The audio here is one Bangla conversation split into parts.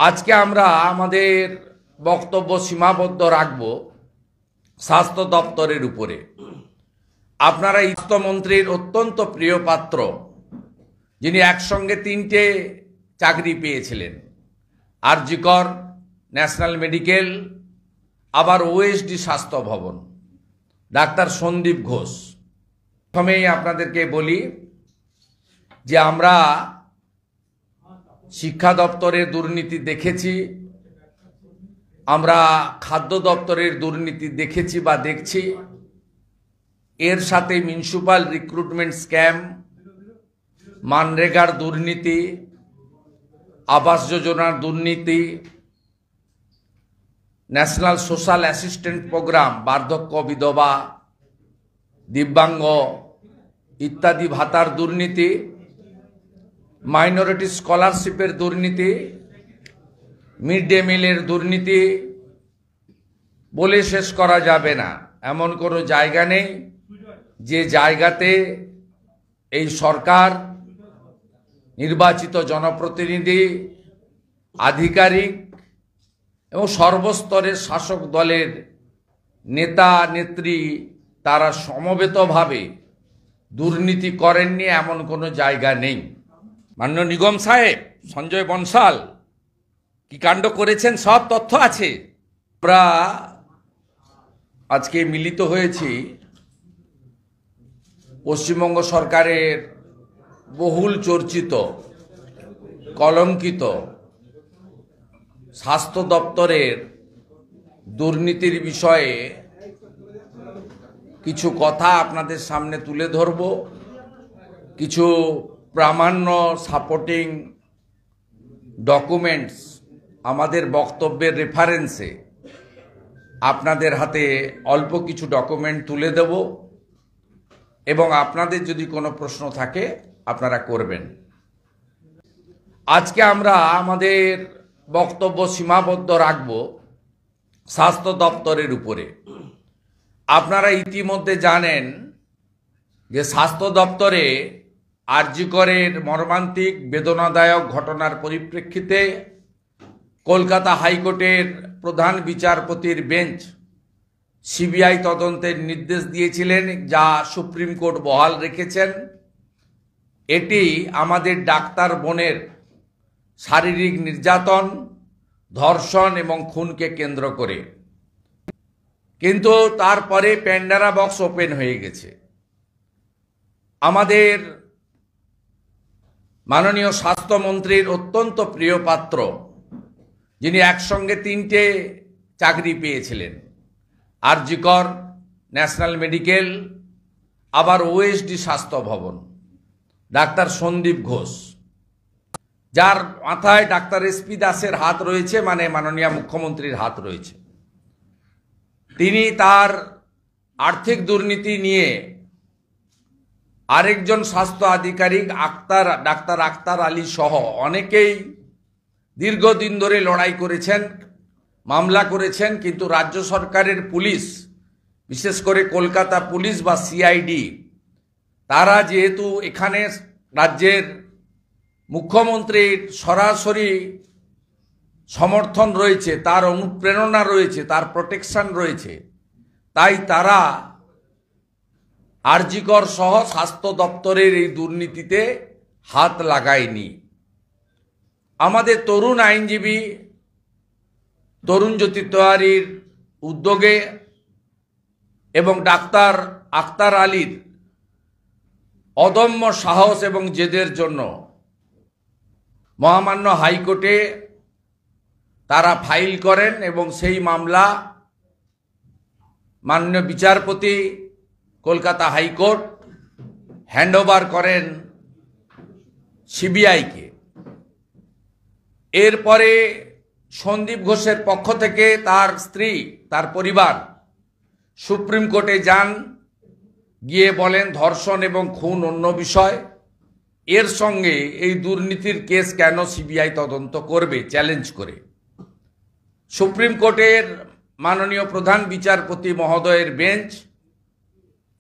আজকে আমরা আমাদের বক্তব্য সীমাবদ্ধ রাখব স্বাস্থ্য দপ্তরের উপরে। আপনারা স্বাস্থ্যমন্ত্রীর অত্যন্ত প্রিয় পাত্র, যিনি একসঙ্গে তিনটে চাকরি পেয়েছিলেন, আর.জি. কর, ন্যাশনাল মেডিকেল, আবার ওএসডি স্বাস্থ্য ভবন, ডাক্তার সন্দীপ ঘোষ। প্রথমেই আপনাদেরকে বলি যে আমরা শিক্ষা দপ্তরের দুর্নীতি দেখেছি, আমরা খাদ্য দপ্তরের দুর্নীতি দেখেছি বা দেখছি, এর সাথে মিউনিসিপাল রিক্রুটমেন্ট স্ক্যাম, মানরেগার দুর্নীতি, আবাস যোজনার দুর্নীতি, ন্যাশনাল সোশ্যাল অ্যাসিস্ট্যান্ট প্রোগ্রাম, বার্ধক্য, বিধবা, দিব্যাঙ্গ ইত্যাদি ভাতার দুর্নীতি, মাইনরিটি স্কলারশিপের দুর্নীতি, মিড ডে মিলের দুর্নীতি বলে শেষ করা যাবে না। এমন কোনো জায়গা নেই যে জায়গাতে এই সরকার, নির্বাচিত জনপ্রতিনিধি, আধিকারিক এবং সর্বস্তরের শাসক দলের নেতা নেত্রী তারা সমবেতভাবে দুর্নীতি করেননি, এমন কোনো জায়গা নেই। মাননীয় নিগম সাহেব সঞ্জয় বনশাল কি কাণ্ড করেছেন সব তথ্য আছে। আমরা আজকে মিলিত হয়েছি পশ্চিমবঙ্গ সরকারের বহুল চর্চিত, কলঙ্কিত স্বাস্থ্য দপ্তরের দুর্নীতির বিষয়ে কিছু কথা আপনাদের সামনে তুলে ধরব, কিছু প্রামাণ্য সাপোর্টিং ডকুমেন্টস আমাদের বক্তব্যের রেফারেন্সে আপনাদের হাতে অল্প কিছু ডকুমেন্ট তুলে দেব এবং আপনাদের যদি কোনো প্রশ্ন থাকে আপনারা করবেন। আজকে আমরা আমাদের বক্তব্য সীমাবদ্ধ রাখব স্বাস্থ্য দপ্তরের উপরে। আপনারা ইতিমধ্যে জানেন যে স্বাস্থ্য দপ্তরে আর.জি. করের মর্মান্তিক বেদনাদায়ক ঘটনার পরিপ্রেক্ষিতে কলকাতা হাইকোর্টের প্রধান বিচারপতির বেঞ্চ সিবিআই তদন্তের নির্দেশ দিয়েছিলেন, যা সুপ্রিম কোর্ট বহাল রেখেছেন। এটি আমাদের ডাক্তার বোনের শারীরিক নির্যাতন, ধর্ষণ এবং খুনকে কেন্দ্র করে। কিন্তু তারপরে প্যান্ডোরা বক্স ওপেন হয়ে গেছে। আমাদের মাননীয় স্বাস্থ্যমন্ত্রীর অত্যন্ত প্রিয় পাত্র, যিনি একসঙ্গে তিনটে চাকরি পেয়েছিলেন, আর.জি. কর, ন্যাশনাল মেডিকেল, আবার ওএসডি স্বাস্থ্য ভবন, ডাক্তার সন্দীপ ঘোষ, যার মাথায় ডাক্তার এস.পি. দাসের হাত রয়েছে, মানে মাননীয় মুখ্যমন্ত্রীর হাত রয়েছে। তিনি তার আর্থিক দুর্নীতি নিয়ে আরেকজন স্বাস্থ্য আধিকারিক ডাক্তার আক্তার আলী সহ অনেকেই দীর্ঘদিন ধরে লড়াই করেছেন, মামলা করেছেন, কিন্তু রাজ্য সরকারের পুলিশ, বিশেষ করে কলকাতা পুলিশ বা সিআইডি, তারা যেহেতু এখানে রাজ্যের মুখ্যমন্ত্রীর সরাসরি সমর্থন রয়েছে, তার অনুপ্রেরণা রয়েছে, তার প্রোটেকশন রয়েছে, তাই তারা আর.জি. কর সহ স্বাস্থ্য দপ্তরের এই দুর্নীতিতে হাত লাগায়নি। আমাদের তরুণ আইনজীবী তরুণজ্যোতি তেওয়ারির উদ্যোগে এবং ডাক্তার আক্তার আলীর অদম্য সাহস এবং জেদের জন্য মহামান্য হাইকোর্টে তারা ফাইল করেন এবং সেই মামলা মাননীয় বিচারপতি কলকাতা হাইকোর্ট হ্যান্ডওভার করেন সিবিআইকে। এরপরে সন্দীপ ঘোষের পক্ষ থেকে তার স্ত্রী, তার পরিবার সুপ্রিম কোর্টে যান, গিয়ে বলেন ধর্ষণ এবং খুন অন্য বিষয়, এর সঙ্গে এই দুর্নীতির কেস কেন সিবিআই তদন্ত করবে, চ্যালেঞ্জ করে। সুপ্রিম কোর্টের মাননীয় প্রধান বিচারপতি মহোদয়ের বেঞ্চ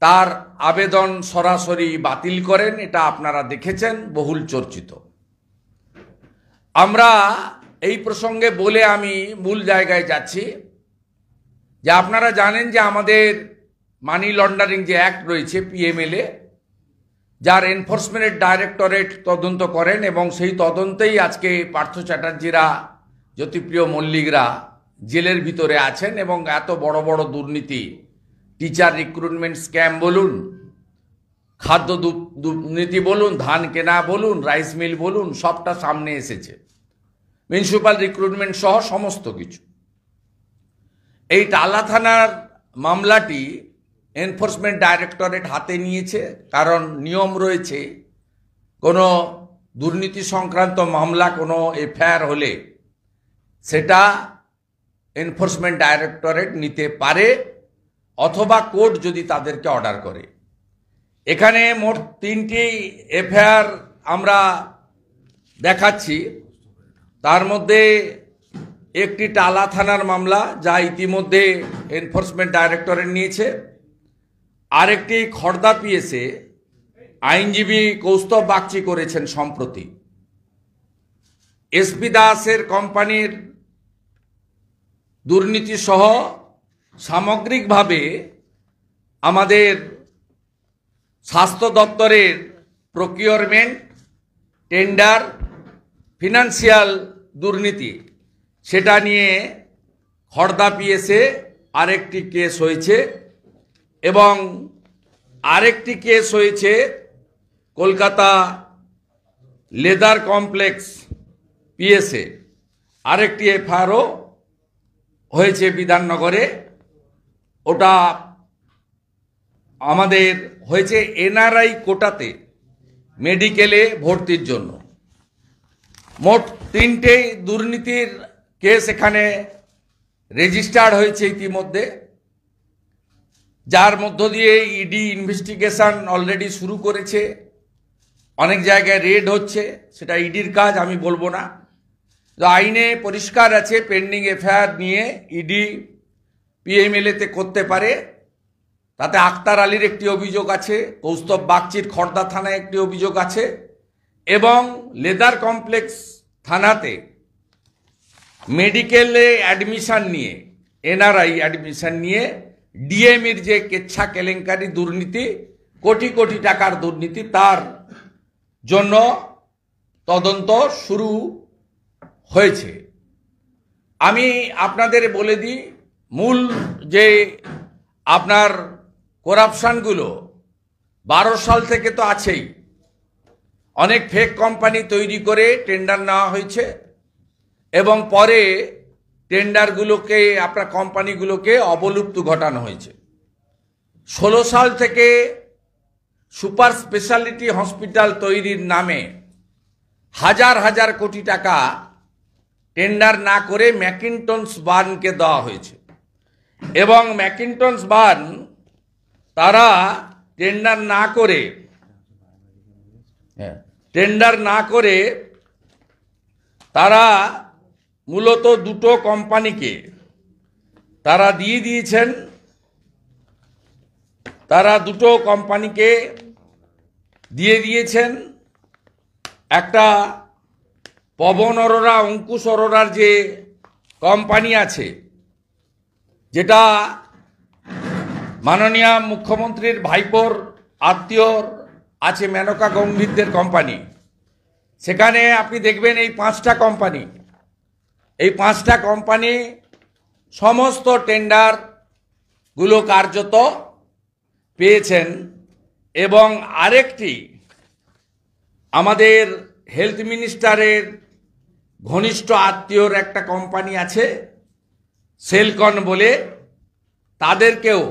তার আবেদন সরাসরি বাতিল করেন। এটা আপনারা দেখেছেন, বহুল চর্চিত। আমরা এই প্রসঙ্গে বলে আমি মূল জায়গায় যাচ্ছি যে আপনারা জানেন যে আমাদের মানি লন্ডারিং যে অ্যাক্ট রয়েছে পিএমএলএ, যার এনফোর্সমেন্ট ডাইরেক্টরেট তদন্ত করেন এবং সেই তদন্তেই আজকে পার্থ চ্যাটার্জিরা, জ্যোতিপ্রিয় মল্লিকরা জেলের ভিতরে আছেন এবং এত বড় বড় দুর্নীতি, টিচার রিক্রুটমেন্ট স্ক্যাম বলুন, খাদ্য দুর্নীতি বলুন, ধান কেনা বলুন, রাইস মিল বলুন, সবটা সামনে এসেছে, মিউনিসিপ্যাল রিক্রুটমেন্ট সহ সমস্ত কিছু। এই টালা থানার মামলাটি এনফোর্সমেন্ট ডাইরেক্টরেট হাতে নিয়েছে, কারণ নিয়ম রয়েছে কোনো দুর্নীতি সংক্রান্ত মামলা, কোনো এফআইআর হলে সেটা এনফোর্সমেন্ট ডাইরেক্টরেট নিতে পারে অথবা কোর্ট যদি তাদেরকে অর্ডার করে। এখানে মোট 3টি এফআইআর আমরা দেখাচ্ছি, তার মধ্যে একটি টালা থানার মামলা যা ইতিমধ্যে এনফোর্সমেন্ট ডাইরেক্টরেট নিয়েছে, আরেকটি খড়দা পিএসে আইনজীবী কৌস্তব বাগচি করেছেন সম্প্রতি। এসপি দাসের কোম্পানির দুর্নীতি সহ সামগ্রিকভাবে আমাদের স্বাস্থ্য দপ্তরের প্রকিউরমেন্ট, টেন্ডার, ফিনান্সিয়াল দুর্নীতি, সেটা নিয়ে খড়দা পিএসে আরেকটি কেস হয়েছে এবং আরেকটি কেস হয়েছে কলকাতা লেদার কমপ্লেক্স পিএসে, আরেকটি এফআইআরও হয়েছে বিধাননগরে। ওটা আমাদের হয়েছে এনআরআই কোটাতে মেডিকেলে ভর্তির জন্য। মোট 3টে দুর্নীতির কেস এখানে রেজিস্টার্ড হয়েছে ইতিমধ্যে, যার মধ্য দিয়ে ইডি ইনভেস্টিগেশন অলরেডি শুরু করেছে। অনেক জায়গায় রেড হচ্ছে, সেটা ইডির কাজ, আমি বলবো না। তো আইনে পরিষ্কার আছে, পেন্ডিং এফআইআর নিয়ে ইডি পিএমএলএতে করতে পারে। তাতে আক্তার আলীর একটি অভিযোগ আছে, কৌস্তব বাগচির খড়দা থানায় একটি অভিযোগ আছে এবং লেদার কমপ্লেক্স থানাতে মেডিকেলে অ্যাডমিশন নিয়ে, এনআরআই অ্যাডমিশন নিয়ে ডিএমইর যে কেচ্ছা কেলেঙ্কারি দুর্নীতি, কোটি কোটি টাকার দুর্নীতি, তার জন্য তদন্ত শুরু হয়েছে। আমি আপনাদের বলে দিই, মূল যে আপনার করাপশানগুলো 12 সাল থেকে তো আছেই। অনেক ফেক কোম্পানি তৈরি করে টেন্ডার নেওয়া হয়েছে এবং পরে টেন্ডারগুলোকে, আপনার কোম্পানিগুলোকে অবলুপ্ত ঘটানো হয়েছে। 16 সাল থেকে সুপার স্পেশালিটি হসপিটাল তৈরির নামে হাজার হাজার কোটি টাকা টেন্ডার না করে ম্যাকিন্টনস বার্নকে দেওয়া হয়েছে এবং ম্যাকিন্টনস বার্ন তারা টেন্ডার না করে তারা মূলত দুটো কোম্পানিকে তারা দিয়ে দিয়েছেন। তারা দুটো কোম্পানিকে দিয়ে দিয়েছেন, একটা পবন অরোরা, অঙ্কুশ অরোরার যে কোম্পানি আছে, যেটা মাননীয় মুখ্যমন্ত্রীর ভাইপোর আত্মীয় আছে, মেনকা গম্ভীরদের কোম্পানি। সেখানে আপনি দেখবেন এই 5টা কোম্পানি, এই 5টা কোম্পানি সমস্ত টেন্ডারগুলো কার্যত পেয়েছেন। এবং আরেকটি আমাদের হেলথ মিনিস্টারের ঘনিষ্ঠ আত্মীয়র একটা কোম্পানি আছে সেলকন বলে, তাদেরকেও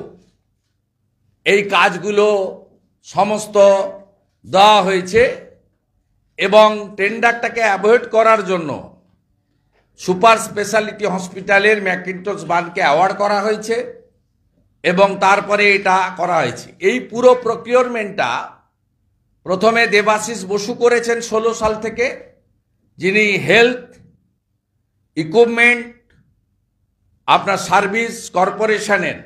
এই কাজগুলো সমস্ত দেওয়া হয়েছে এবং টেন্ডারটাকে অ্যাভয়েড করার জন্য সুপার স্পেশালিটি হসপিটালের ম্যাকিন্টস বার্নকে অ্যাওয়ার্ড করা হয়েছে এবং তারপরে এটা করা হয়েছে। এই পুরো প্রকিউরমেন্টটা প্রথমে দেবাশিস বসু করেছেন 16 সাল থেকে, যিনি হেলথ ইকুইপমেন্ট আপনার সার্ভিস কর্পোরেশনের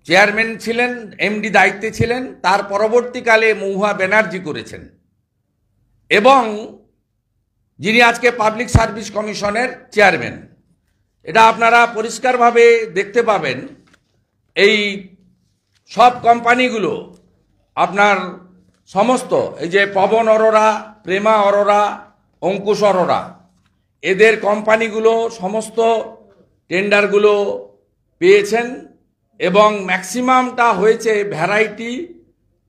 চেয়ারম্যান ছিলেন, এমডি দায়িত্বে ছিলেন। তার পরবর্তীকালে মহুয়া ব্যানার্জি করেছেন এবং যিনি আজকে পাবলিক সার্ভিস কমিশনের চেয়ারম্যান। এটা আপনারা পরিষ্কারভাবে দেখতে পাবেন। এই সব কোম্পানিগুলো আপনার সমস্ত এই যে পবন অরোরা, প্রেমা অরোরা, অঙ্কুশ অরোরা, এদের কোম্পানিগুলো সমস্ত টেন্ডারগুলো পেয়েছেন এবং ম্যাক্সিমামটা হয়েছে ভ্যারাইটি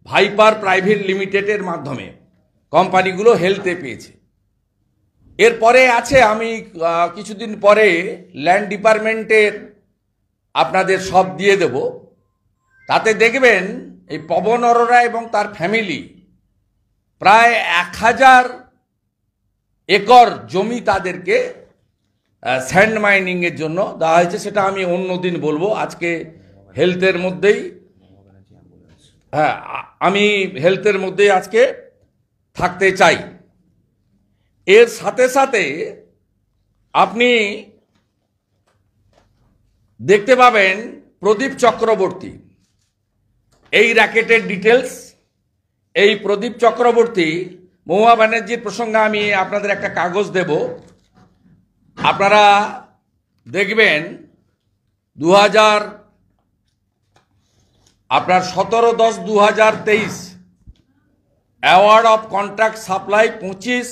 ভাইপার প্রাইভেট লিমিটেডের মাধ্যমে কোম্পানিগুলো হেলথে পেয়েছে। এরপরে আছে, আমি কিছুদিন পরে ল্যান্ড ডিপার্টমেন্টের আপনাদের সব দিয়ে দেব। তাতে দেখবেন এই পবন অরোরা এবং তার ফ্যামিলি প্রায় 1000 একর জমি তাদেরকে স্যান্ড মাইনিংয়ের জন্য দেওয়া হয়েছে। সেটা আমি অন্যদিন বলবো, আজকে হেলথের মধ্যেই, আমি হেলথের মধ্যেই আজকে থাকতে চাই। এর সাথে সাথে আপনি দেখতে পাবেন প্রদীপ চক্রবর্তী, এই র্যাকেটের ডিটেলস। এই প্রদীপ চক্রবর্তী, মহুয়া ব্যানার্জির প্রসঙ্গে আমি আপনাদের একটা কাগজ দেব, আপনারা দেখবেন 17/10/2023 award of contract supply 25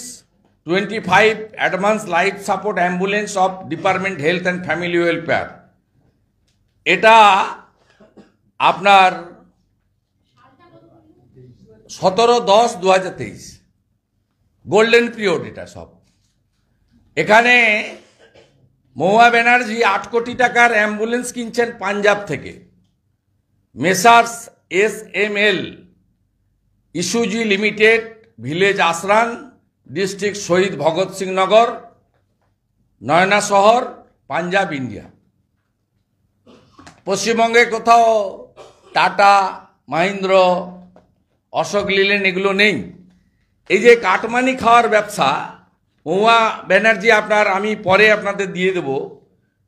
advance life support ambulance of department health and family welfare. এটা আপনার 17/10/2023 গোল্ডেন পিরিয়ড। এটা সব এখানে মহুয়া ব্যানার্জি 8 কোটি টাকার অ্যাম্বুলেন্স কিনছেন পাঞ্জাব থেকে। Messrs SML Isuzu limited, village Asron, district Shaheed Bhagat Singh Nagar, Nawanshahr, Punjab, India. পশ্চিমবঙ্গে কোথাও টাটা, মাহিন্দ্র, অশোক লিলেন এগুলো নেই। এই যে কাটমানি খাওয়ার ব্যবসা, মহুয়া ব্যানার্জি আমি পরে আপনাদের দিয়ে দেব,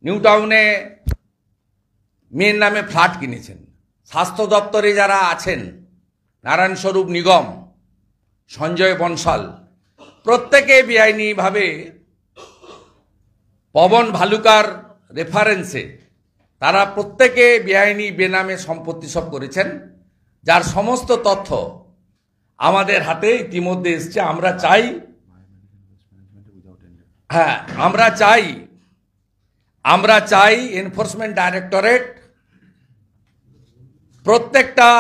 নিউ টাউনে মেয়ের নামে ফ্ল্যাট কিনেছেন। স্বাস্থ্য দপ্তরে যারা আছেন, নারায়ণ স্বরূপ নিগম, সঞ্জয় বনশাল, প্রত্যেকে বেআইনিভাবে পবন ভালুকার রেফারেন্সে তারা প্রত্যেকে বেআইনি বেনামে সম্পত্তি সব করেছেন, যার সমস্ত তথ্য আমাদের হাতে ইতিমধ্যে এসছে। আমরা চাই এনফোর্সমেন্ট ডাইরেক্টরেট প্রত্যেকটা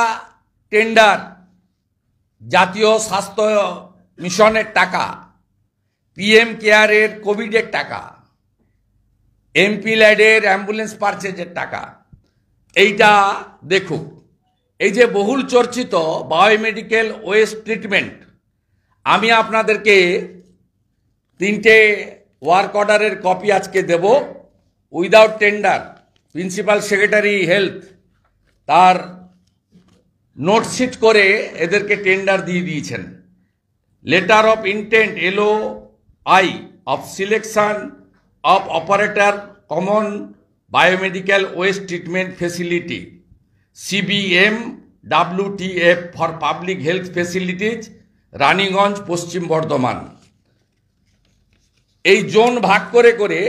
টেন্ডার, জাতীয় স্বাস্থ্য মিশনের টাকা, PM কেয়ারের কোভিডের টাকা, MP ল্যাডের অ্যাম্বুলেন্স পারচেজের টাকা, এইটা দেখুক। এই যে বহুল চর্চিত বায়োমেডিকেল ওয়েস্ট ট্রিটমেন্ট, আমি আপনাদেরকে 3টে ওয়ার্ক অর্ডারের কপি আজকে দেব। Without tender principal secretary health তার নোটশিট করে এদেরকে টেন্ডার দিয়ে দিয়েছেন। Letter of intent LOI of selection of operator common biomedical waste treatment facility CBM WTF for public health facilities, Raniganj, Paschim Bardhaman. এই জোন ভাগ করে করে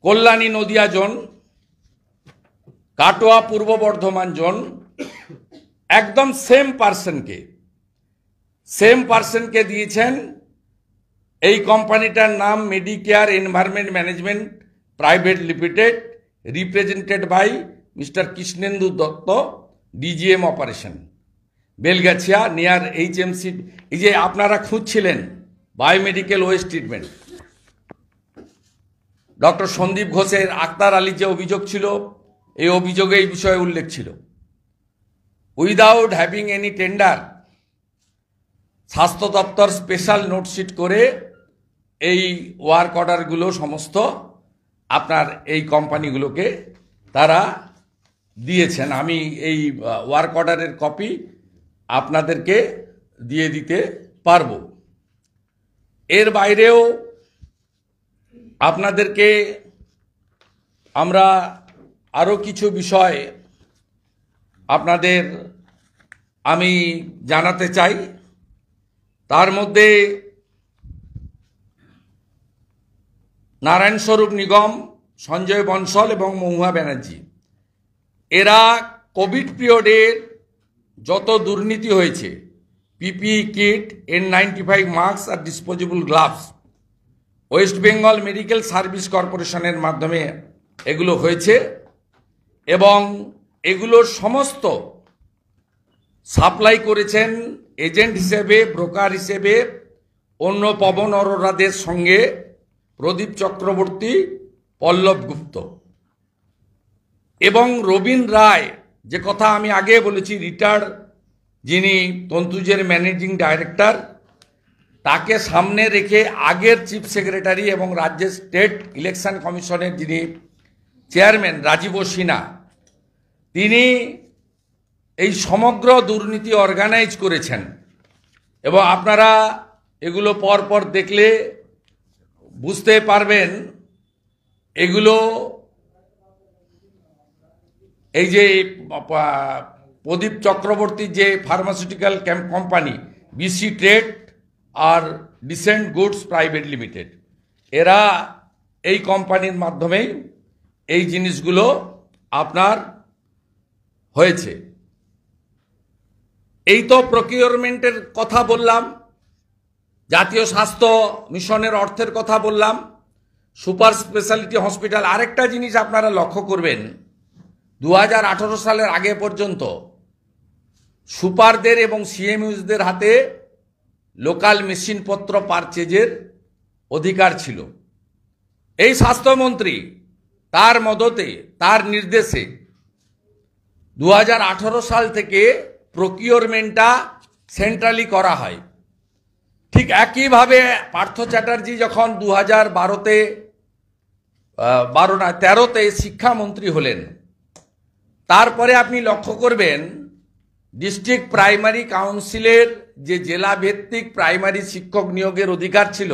কল্যাণী নদিয়া জোন, কাটোয়া পূর্ব বর্ধমান জোন, একদম সেম পার্সনকে দিয়েছেন। এই কোম্পানিটার নাম Medicare Environment Management Private Limited, represented by mister Krishnendu Dutta, DGM operation, Belgachia near HMC। এই যে আপনারা খুঁজছিলেন biomedical waste treatment, doctor Sandip ঘোষের আক্তার আলীর যে অভিযোগ ছিল, এই অভিযোগে এই বিষয়ে উল্লেখ ছিল। উইদাউট হ্যাভিং এনি টেন্ডার, স্বাস্থ্য দপ্তর স্পেশাল নোটশিট করে এই ওয়ার্ক অর্ডারগুলো সমস্ত আপনার এই কোম্পানিগুলোকে তারা দিয়েছেন। আমি এই ওয়ার্ক অর্ডারের কপি আপনাদেরকে দিয়ে দিতে পারবো। এর বাইরেও আপনাদেরকে আমরা আরও কিছু বিষয় আপনাদের আমি জানাতে চাই। তার মধ্যে নারায়ণ স্বরূপ নিগম, সঞ্জয় বনসল এবং মহুয়া ব্যানার্জি, এরা কোভিড পিরিয়ডের যত দুর্নীতি হয়েছে, পিপিই কিট, N95 মাস্ক আর disposable gloves, West Bengal Medical Service কর্পোরেশনের মাধ্যমে এগুলো হয়েছে এবং এগুলোর সমস্ত সাপ্লাই করেছেন এজেন্ট হিসেবে, ব্রোকার হিসেবে অন্য পবন অরোরাদের সঙ্গে প্রদীপ চক্রবর্তী, পল্লব গুপ্ত এবং রবীন রায়, যে কথা আমি আগে বলেছি, রিটায়ার্ড, যিনি তন্তুজের ম্যানেজিং ডাইরেক্টর, তাকে সামনে রেখে আগের চিফ সেক্রেটারি এবং রাজ্যের স্টেট ইলেকশন কমিশনের যিনি চেয়ারম্যান রাজীব সিনহা, তিনি এই সমগ্র দুর্নীতি অর্গানাইজ করেছেন এবং আপনারা এগুলো পরপর দেখলে বুঝতে পারবেন। এগুলো এই যে প্রদীপ চক্রবর্তীর যে ফার্মাসিউটিক্যাল কোম্পানি বিসি ট্রেড আর ডিসেন্ট গুডস প্রাইভেট লিমিটেড, এরা এই কোম্পানির মাধ্যমেই এই জিনিসগুলো আপনার হয়েছে। এই তো প্রকিউরমেন্টের কথা বললাম, জাতীয় স্বাস্থ্য মিশনের অর্থের কথা বললাম, সুপার স্পেশালিটি হসপিটাল। আরেকটা জিনিস আপনারা লক্ষ্য করবেন, 2018 সালের আগে পর্যন্ত সুপারদের এবং সিএমইউসদের হাতে লোকাল মেশিনপত্র পারচেজের অধিকার ছিল। এই স্বাস্থ্যমন্ত্রী তার মদতে, তার নির্দেশে 2018 সাল থেকে প্রকিউরমেন্টটা সেন্ট্রালি করা হয়। ঠিক একইভাবে পার্থ চ্যাটার্জি যখন 2013-তে শিক্ষামন্ত্রী হলেন, তারপরে আপনি লক্ষ্য করবেন ডিস্ট্রিক্ট প্রাইমারি কাউন্সিলের যে জেলা ভিত্তিক প্রাইমারি শিক্ষক নিয়োগের অধিকার ছিল,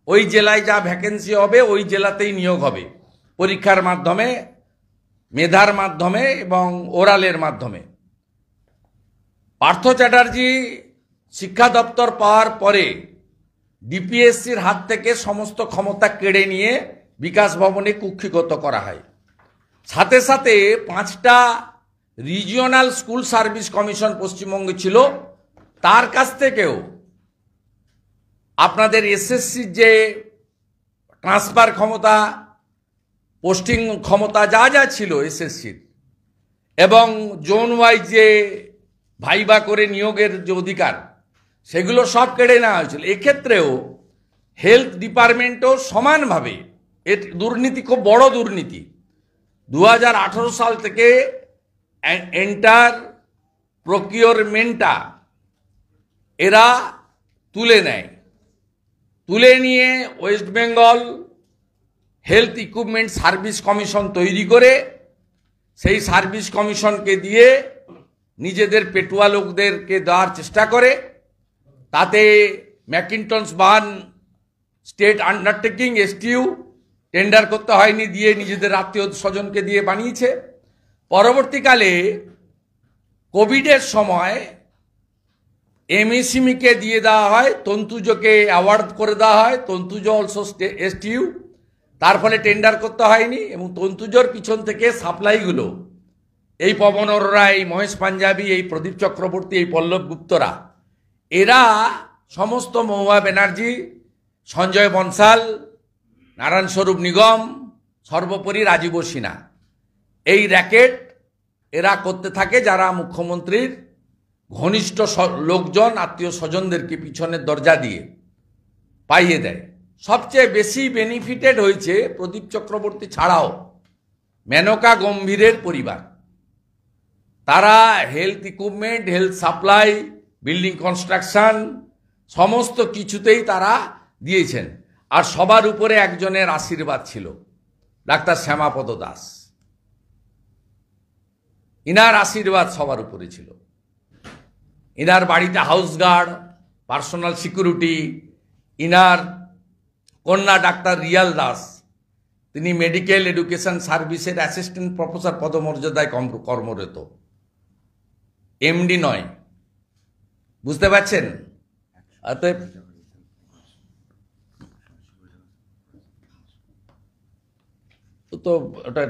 ওই জেলায় যা ভ্যাকেন্সি হবে ওই জেলাতেই নিয়োগ হবে, পরীক্ষার মাধ্যমে, মেধার মাধ্যমে এবং ওরালের মাধ্যমে। পার্থ চ্যাটার্জি শিক্ষা দপ্তর পাওয়ার পরে ডিপিএসসির হাত থেকে সমস্ত ক্ষমতা কেড়ে নিয়ে বিকাশ ভবনে কুক্ষিগত করা হয়। সাথে সাথে 5টা রিজিওনাল স্কুল সার্ভিস কমিশন পশ্চিমবঙ্গে ছিল, তার কাছ থেকেও আপনাদের এসএসসির যে ট্রান্সফার ক্ষমতা, পোস্টিং ক্ষমতা যা যা ছিল এসএসসির, এবং জোন ওয়াইজ যে ভাইবা করে নিয়োগের যে অধিকার, সেগুলো সব কেড়ে নেওয়া হয়েছিল। এক্ষেত্রেও হেলথ ডিপার্টমেন্টও সমানভাবে এর দুর্নীতি, খুব বড় দুর্নীতি। 2018 সাল থেকে এন্টার প্রকিউরমেন্টটা এরা তুলে নেয়, তুলে নিয়ে West Bengal health equipment service commission তৈরি করে সেই সার্ভিস কমিশনকে দিয়ে নিজেদের পেটুয়া লোকদেরকে দেওয়ার চেষ্টা করে। তাতে ম্যাকিন্টনস বার্ন স্টেট আন্ডারটেকিং এসটিইউ টেন্ডার করতে হয়নি, দিয়ে নিজেদের আত্মীয় স্বজনকে দিয়ে বানিয়েছে। পরবর্তীকালে কোভিডের সময় এমএসএমইকে দিয়ে দেওয়া হয়, তন্তুজকে অ্যাওয়ার্ড করে দেওয়া হয়, তন্তুজ অলসো এসটিইউ, তার ফলে টেন্ডার করতে হয়নি এবং তন্তুজর পিছন থেকে সাপ্লাইগুলো এই পবন অরোরা, এই মহেশ পাঞ্জাবি, এই প্রদীপ চক্রবর্তী, এই পল্লব গুপ্তরা, এরা সমস্ত, মহুয়া ব্যানার্জি, সঞ্জয় বনসাল, নারায়ণ স্বরূপ নিগম, সর্বোপরি রাজীব সিনহা, এই র্যাকেট এরা করতে থাকে, যারা মুখ্যমন্ত্রীর ঘনিষ্ঠ লোকজন, আত্মীয় স্বজনদেরকে পিছনের দরজা দিয়ে পাইয়ে দেয়। সবচেয়ে বেশি বেনিফিটেড হয়েছে প্রদীপ চক্রবর্তী ছাড়াও মেনকা গম্ভীরের পরিবার। তারা health equipment, health supply, building construction সমস্ত কিছুতেই তারা দিয়েছেন। আর সবার উপরে একজনের আশীর্বাদ ছিল, ডাক্তার শ্যামাপদ দাস। ইনার আশীর্বাদ সবার উপরে ছিল। ইনার বাড়িতে হাউস গার্ড, পার্সোনাল সিকিউরিটি। ইনার কন্যা ডাক্তার রিয়াল দাস, তিনি মেডিকেল এডুকেশন সার্ভিসের অ্যাসিস্ট্যান্ট প্রফেসর পদমর্যাদায় কর্মরত, এমডি নয়। বুঝতে পারছেন? অতএব তো ওটা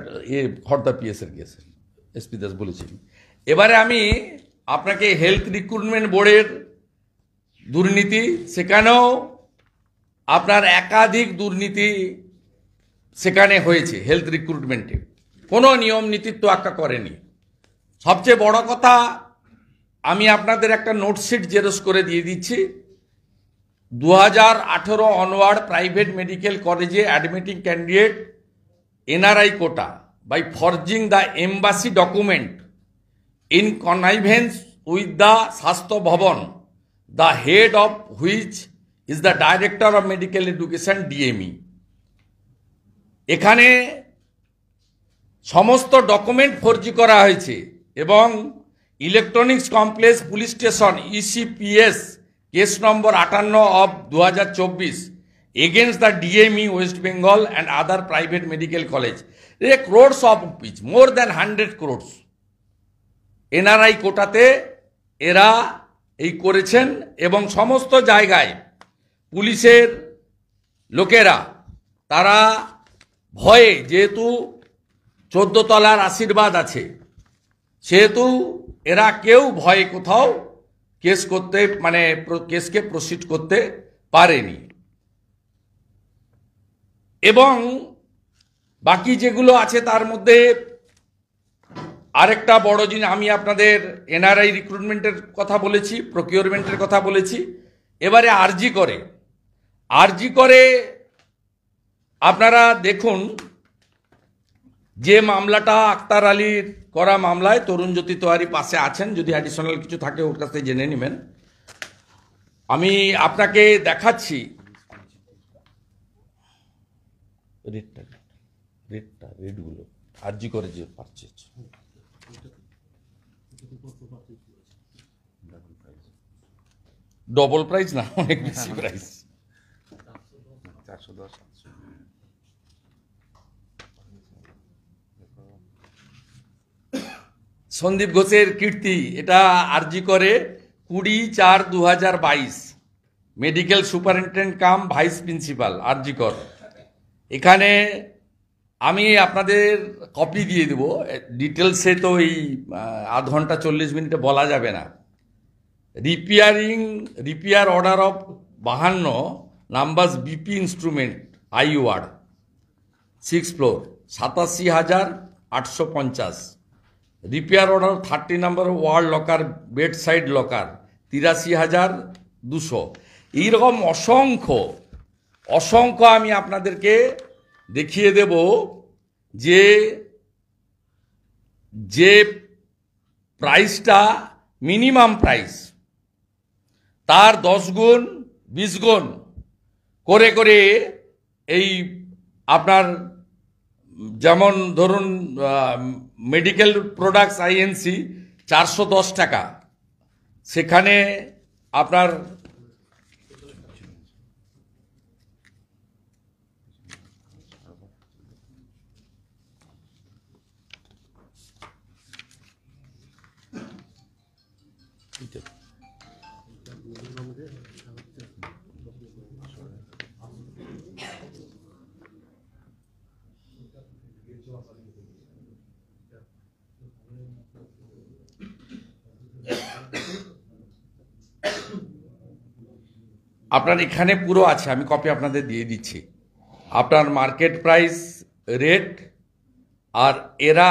খর্দা পিএসের গেছে, এসপি দাস বলেছেন। এবারে আমি আপনাকে হেলথ রিক্রুটমেন্ট বোর্ডের দুর্নীতি, সেখানেও আপনার একাধিক দুর্নীতি সেখানে হয়েছে। হেলথ রিক্রুটমেন্টে কোনো নিয়ম নীতির তোয়াক্কা করেনি। সবচেয়ে বড় কথা, আমি আপনাদের একটা নোটশিট জেরক্স করে দিয়ে দিচ্ছি। 2018 অনওয়ার্ড প্রাইভেট মেডিকেল কলেজে admitting candidate NRI quota by forging the embassy document in connivance with the Sastho Bhavan, the head of which is the Director of Medical Education DME. এখানে সমস্ত ডকুমেন্ট ফর্জি করা হয়েছে এবং electronics complex police station ECPS case number 58 of 2024 against the DME West Bengal and other private medical college. Crores of rupees, more than 100 crores. NRI কোটাতে এরা এই করেছেন এবং সমস্ত জায়গায় পুলিশের লোকেরা তারা ভয়ে, যেহেতু 14 তলার আশীর্বাদ আছে, সেহেতু এরা কেউ ভয়ে কোথাও কেস করতে কেসকে প্রসিড করতে পারেনি। এবং বাকি যেগুলো আছে তার মধ্যে আরেকটা বড় জিনিস, আমি আপনাদের এনআরআই রিক্রুটমেন্টের কথা বলেছি, প্রকিউরমেন্টের কথা বলেছি। এবারে আরজি করে আপনারা দেখুন যে মামলাটা আক্তার আলীর করা মামলায় তরুণজ্যোতি তেওয়ারি পাশে আছেন, যদি অ্যাডিশনাল কিছু থাকে ওর কাছ থেকে জেনে নেবেন। আমি আপনাকে দেখাচ্ছি রেটগুলো আরজি করে যে পারচেজ, ডবল প্রাইস না, অনেক বেশি প্রাইস। 410। সন্দীপ ঘোষের কীর্তি, এটা আরজি করে 20/4/2022 মেডিকেল সুপারিনটেন্ডেন্ট কাম ভাইস প্রিন্সিপাল আরজি কর। এখানে আমি আপনাদের কপি দিয়ে দেব, ডিটেলসে তো এই আধ ঘন্টা 40 মিনিটে বলা যাবে না। Repair order of 52 numbers BP instrument I ward 6th floor 87,850। Repair order 30 number world locker bedside locker 83,200। এইরকম অসংখ্য আমি আপনাদেরকে দেখিয়ে দেব যে প্রাইসটা মিনিমাম প্রাইস তার 10 গুণ 20 গুণ করে এই আপনার, যেমন ধরুন মেডিকেল প্রোডাক্টস আইএনসি 410 টাকা, সেখানে আপনার আপনার এখানে পুরো আছে, আমি কপি আপনাদের দিয়ে দিচ্ছি। আপনার মার্কেট প্রাইস রেট, আর এরা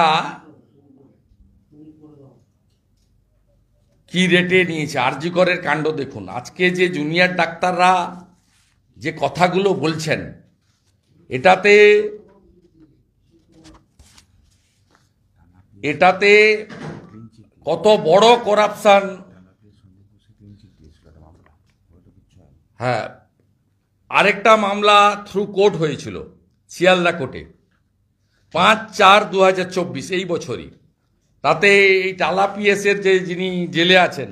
কি রেটে নিয়েছে। আরজি করের কাণ্ড দেখুন। আজকে যে জুনিয়র ডাক্তাররা যে কথাগুলো বলছেন, এটাতে কত বড় করাপশন। হ্যাঁ, আরেকটা মামলা থ্রু কোর্ট হয়েছিল শিয়ালদা কোর্টে 5/4/2024 এই বছরই। তাতে এই টালা পিএসের যিনি জেলে আছেন,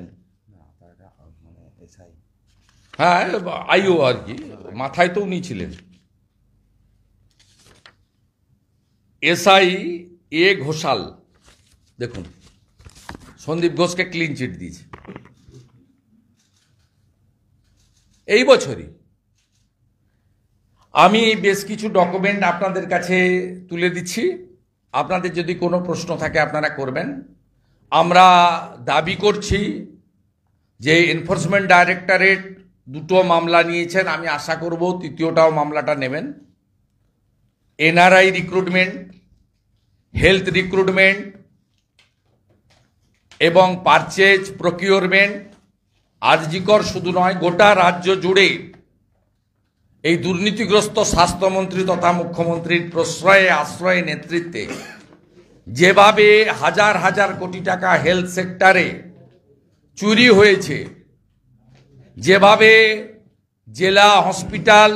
হ্যাঁ আইও আর কি, মাথায় তো উনি ছিলেন, এসআই এ ঘোষাল। দেখুন, সন্দীপ ঘোষকে ক্লিন চিট দিয়েছে এই বছরই। আমি বেশ কিছু ডকুমেন্ট আপনাদের কাছে তুলে দিচ্ছি, আপনাদের যদি কোনো প্রশ্ন থাকে আপনারা করবেন। আমরা দাবি করছি যে এনফোর্সমেন্ট ডাইরেক্টরেট দুটো মামলা নিয়েছেন, আমি আশা করব তৃতীয়টাও মামলাটা নেবেন। এনআরআই রিক্রুটমেন্ট, হেলথ রিক্রুটমেন্ট এবং পারচেজ প্রকিউরমেন্ট, আরজিকর শুধু নয় গোটা রাজ্য জুড়ে এই দুর্নীতিগ্রস্ত স্বাস্থ্যমন্ত্রী তথা মুখ্যমন্ত্রীর প্রশ্রয়ে আশ্রয়ে নেতৃত্বে যেভাবে হাজার হাজার কোটি টাকা হেলথ সেক্টরে চুরি হয়েছে, যেভাবে জেলা হসপিটাল,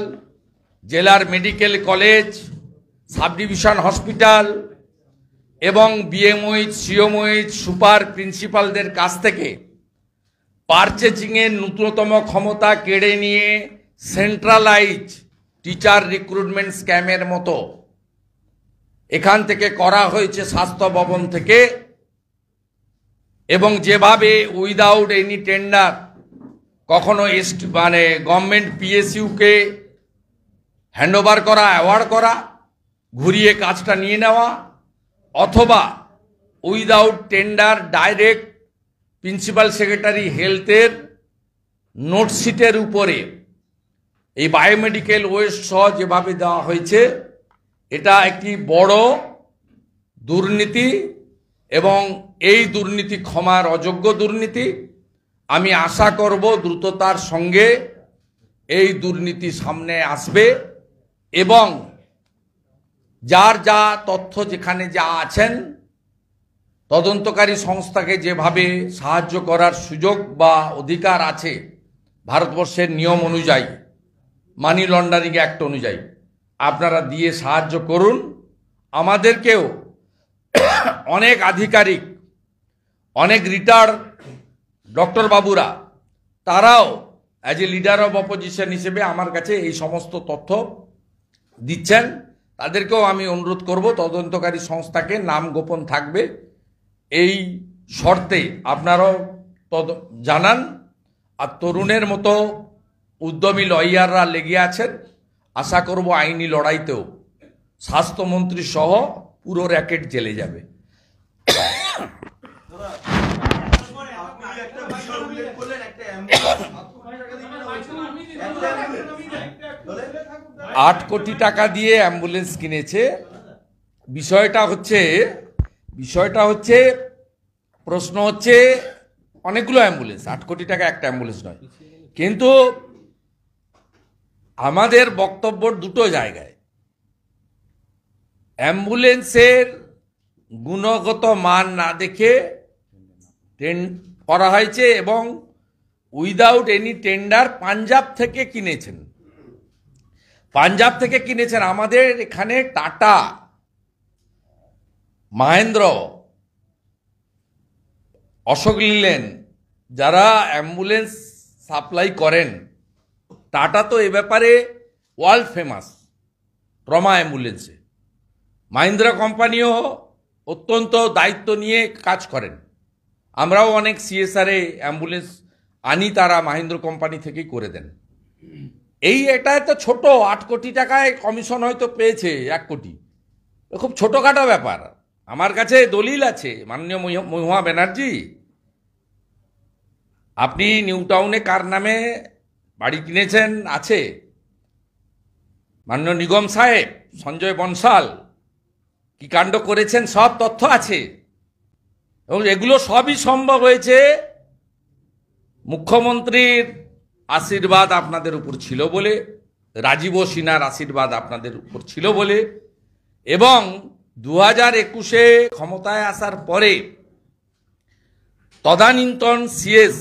জেলার medical college, sub division hospital এবং বিএমওইচ, সিওমওইচ, সুপার প্রিন্সিপালদের কাছ থেকে পারচেজিংয়ের ন্যূনতম ক্ষমতা কেড়ে নিয়ে সেন্ট্রালাইজ টিচার রিক্রুটমেন্ট স্ক্যামের মতো এখান থেকে করা হয়েছে স্বাস্থ্য ভবন থেকে, এবং যেভাবে উইদাউট এনি টেন্ডার কখনো গভর্নমেন্ট পিএসইউকে হ্যান্ডওভার করা, অ্যাওয়ার্ড করা, ঘুরিয়ে কাজটা নিয়ে নেওয়া, অথবা without tender direct principal secretary হেলথের নোটশিটের উপরে এই বায়োমেডিকেল ওয়েস্ট সহ যেভাবে দেওয়া হয়েছে, এটা একটি বড় দুর্নীতি এবং এই দুর্নীতি ক্ষমার অযোগ্য দুর্নীতি। আমি আশা করব দ্রুততার সঙ্গে এই দুর্নীতি সামনে আসবে এবং যার যা তথ্য যেখানে যা আছেন তদন্তকারী সংস্থাকে যেভাবে সাহায্য করার সুযোগ বা অধিকার আছে ভারতবর্ষের নিয়ম অনুযায়ী, মানি লন্ডারিং অ্যাক্ট অনুযায়ী, আপনারা দিয়ে সাহায্য করুন। আমাদেরকেও অনেক আধিকারিক, অনেক রিটায়ার্ড ডক্টর বাবুরা, তারাও as a leader of opposition হিসেবে আমার কাছে এই সমস্ত তথ্য দিচ্ছেন। তাদেরকেও আমি অনুরোধ করব তদন্তকারী সংস্থাকে, নাম গোপন থাকবে এই শর্তে আপনারাও জানান। আর তরুণের মতো উদ্যমী লয়াররা লেগে আছেন, আশা করব আইনি লড়াইতেও স্বাস্থ্যমন্ত্রী সহ পুরো র্যাকেট জেলে যাবে। আট কোটি টাকা দিয়ে অ্যাম্বুলেন্স কিনেছে। বিষয়টা হচ্ছে প্রশ্ন হচ্ছে অনেকগুলো অ্যাম্বুলেন্স, 8 কোটি টাকা একটা অ্যাম্বুলেন্স নয়। কিন্তু আমাদের বক্তব্য দুটো জায়গায়, অ্যাম্বুলেন্সের গুণগত মান না দেখে করা হয়েছে এবং উইদাউট এনি টেন্ডার পাঞ্জাব থেকে কিনেছেন। আমাদের এখানে টাটা, মাহেন্দ্র, অশোক লেল্যান্ড যারা অ্যাম্বুলেন্স সাপ্লাই করেন, টাটা তো এ ব্যাপারে ওয়ার্ল্ড ফেমাস ট্রমা অ্যাম্বুলেন্সে। মাহিন্দ্রা কোম্পানিও অত্যন্ত দায়িত্ব নিয়ে কাজ করেন। আমরাও অনেক সিএসআরে অ্যাম্বুলেন্স আনি, তারা মাহিন্দ্র কোম্পানি থেকেই করে দেন। এটা তো ছোট, 8 কোটি টাকায় কমিশন হয়তো পেয়েছে 1 কোটি, খুব ছোটখাটো ব্যাপার। আমার কাছে দলিল আছে, মাননীয় মহুয়া ব্যানার্জি, আপনি নিউ টাউনে কার নামে বাড়ি কিনেছেন আছে, মাননীয় নিগম সাহেব সঞ্জয় বনসাল কি কাণ্ড করেছেন সব তথ্য আছে, এবং এগুলো সবই সম্ভব হয়েছে মুখ্যমন্ত্রীর আশীর্বাদ আপনাদের উপর ছিল বলে, রাজীব সিনহার আশীর্বাদ আপনাদের উপর ছিল বলে, এবং 2021-এ ক্ষমতায় আসার পরে তদানীন্তন সিএস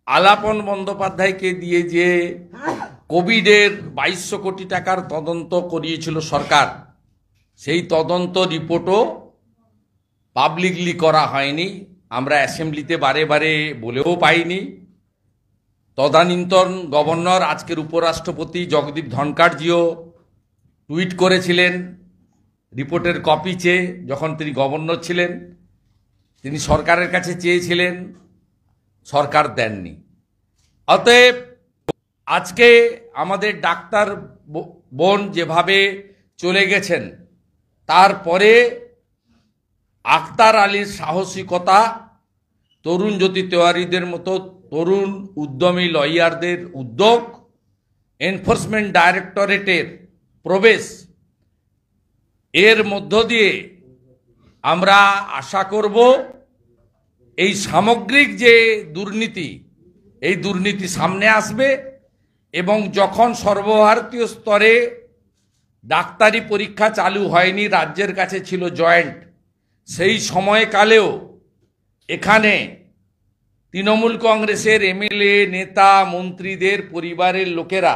আলাপন বন্দ্যোপাধ্যায়কে দিয়ে যে কোভিডের 2200 কোটি টাকার তদন্ত করিয়েছিল সরকার, সেই তদন্ত রিপোর্টও পাবলিকলি করা হয়নি। আমরা অ্যাসেম্বলিতে বারে বারে বলেও পাইনি। তদানীন্তন গভর্নর, আজকের উপরাষ্ট্রপতি জগদীপ ধনখড়জিও টুইট করেছিলেন রিপোর্টের কপি চেয়ে, যখন তিনি গভর্নর ছিলেন তিনি সরকারের কাছে চেয়েছিলেন, সরকার দেননি। অতএব আজকে আমাদের ডাক্তার বোন যেভাবে চলে গেছেন, তারপরে আক্তার আলীর সাহসিকতা, তরুণ জ্যোতি তেওয়ারিদের মতো তরুণ উদ্যমী লয়ারদের উদ্যোগ, এনফোর্সমেন্ট ডাইরেক্টরেটের প্রবেশ, এর মধ্য দিয়ে আমরা আশা করব এই সামগ্রিক যে দুর্নীতি, এই দুর্নীতি সামনে আসবে এবং যখন সর্বভারতীয় স্তরে ডাক্তারি পরীক্ষা চালু হয়নি, রাজ্যের কাছে ছিল জয়েন্ট, সেই সময়কালেও এখানে তৃণমূল কংগ্রেসের এমএলএ, নেতা, মন্ত্রীদের পরিবারের লোকেরা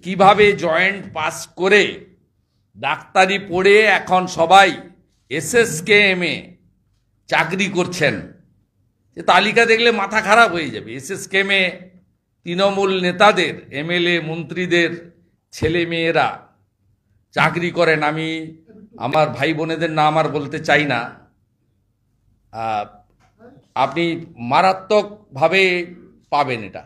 কিভাবে জয়েন্ট পাস করে ডাক্তারি পড়ে এখন সবাই এসএসকেএমে চাকরি করছেন, যে তালিকা দেখলে মাথা খারাপ হয়ে যাবে। এসএসকেএমে তৃণমূল নেতাদের, এমএলএ, মন্ত্রীদের ছেলে মেয়েরা চাকরি করেন। আমি আমার ভাই বোনেদের নাম আর বলতে চাই না। আপনি মারাত্মকভাবে পাবেন এটা।